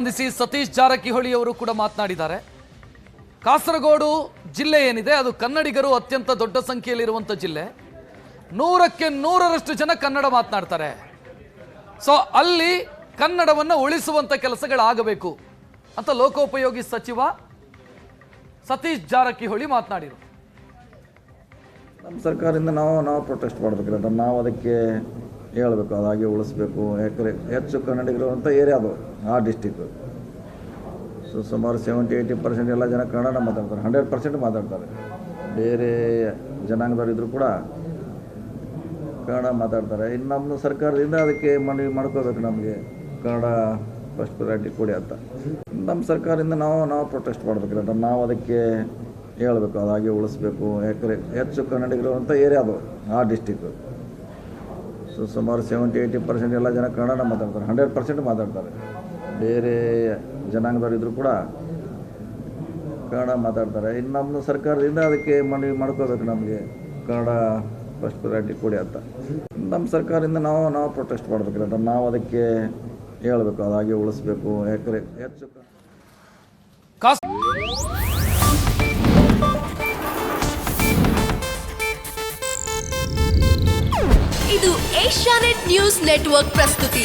ಸಂಬಂಧಿಸಿ ಸತೀಶ್ ಜಾರಕಿಹೊಳಿ ಅವರು ಕೂಡ ಮಾತನಾಡಿದ್ದಾರೆ. ಕಾಸರಗೋಡು ಜಿಲ್ಲೆ ಏನಿದೆ ಅದು ಕನ್ನಡಿಗರು ಅತ್ಯಂತ ದೊಡ್ಡ ಸಂಖ್ಯೆಯಲ್ಲಿರುವಂಥ ಜಿಲ್ಲೆ. 100ಕ್ಕೆ 100ರಷ್ಟು ಜನ ಕನ್ನಡ ಮಾತನಾಡ್ತಾರೆ. ಸೊ ಅಲ್ಲಿ ಕನ್ನಡವನ್ನು ಉಳಿಸುವಂಥ ಕೆಲಸಗಳಾಗಬೇಕು ಅಂತ ಲೋಕೋಪಯೋಗಿ ಸಚಿವ ಸತೀಶ್ ಜಾರಕಿಹೊಳಿ ಮಾತನಾಡಿದರು. ನಮ್ಮ ಸರ್ಕಾರದಿಂದ ನಾವು ಪ್ರೊಟೆಸ್ಟ್ ಮಾಡಬೇಕಿಲ್ಲ, ನಾವು ಅದಕ್ಕೆ ಹೇಳಬೇಕು, ಅದಾಗೆ ಉಳಿಸ್ಬೇಕು. ಯಾಕಂದರೆ ಹೆಚ್ಚು ಕನ್ನಡಿಗರು ಅಂತ ಏರಿಯಾ ಅದು, ಆ ಡಿಸ್ಟಿಕ್ಕು. ಸೊ ಸುಮಾರು 70-80% ಎಲ್ಲ ಜನ ಕನ್ನಡ ಮಾತಾಡ್ತಾರೆ, 100% ಮಾತಾಡ್ತಾರೆ. ಬೇರೆ ಜನಾಂಗದವರು ಇದ್ದರೂ ಕೂಡ ಕನ್ನಡ ಮಾತಾಡ್ತಾರೆ. ಇನ್ನು ನಮ್ಮ ಸರ್ಕಾರದಿಂದ ಅದಕ್ಕೆ ಮನವಿ ಮಾಡ್ಕೋಬೇಕು, ನಮಗೆ ಕನ್ನಡ ಫಸ್ಟ್ ಪ್ರಯಾರಿಟಿ ಕೊಡಿ ಅಂತ. ನಮ್ಮ ಸರ್ಕಾರದಿಂದ ನಾವು ಪ್ರೊಟೆಸ್ಟ್ ಮಾಡಬೇಕಿಲ್ಲ, ನಾವು ಅದಕ್ಕೆ ಹೇಳಬೇಕು, ಅದಾಗೆ ಉಳಿಸ್ಬೇಕು. ಯಾಕಂದರೆ ಹೆಚ್ಚು ಕನ್ನಡಿಗರು ಅಂತ ಏರಿಯಾ ಅದು, ಆ ಡಿಸ್ಟಿಕ್ಕು. ಸೊ ಸುಮಾರು 70-80% ಎಲ್ಲ ಜನ ಕನ್ನಡ ಮಾತಾಡ್ತಾರೆ, 100% ಮಾತಾಡ್ತಾರೆ. ಬೇರೆ ಜನಾಂಗದವರು ಇದ್ದರೂ ಕೂಡ ಕನ್ನಡ ಮಾತಾಡ್ತಾರೆ. ಇನ್ನು ನಮ್ಮ ಸರ್ಕಾರದಿಂದ ಅದಕ್ಕೆ ಮನವಿ ಮಾಡ್ಕೋಬೇಕು, ನಮಗೆ ಕನ್ನಡ ಫಸ್ಟ್ ಪ್ರಯಾರಿಟಿ ಕೊಡಿ ಅಂತ. ನಮ್ಮ ಸರ್ಕಾರದಿಂದ ನಾವು ಪ್ರೊಟೆಸ್ಟ್ ಮಾಡಬೇಕಿಲ್ಲ, ನಾವು ಅದಕ್ಕೆ ಹೇಳಬೇಕು, ಅದಾಗೆ ಉಳಿಸ್ಬೇಕು. ಯಾಕಂದರೆ ಹೆಚ್ಚು ಇದು ಏಷ್ಯಾನೆಟ್ ನ್ಯೂಸ್ ನೆಟ್ವರ್ಕ್ ಪ್ರಸ್ತುತಿ.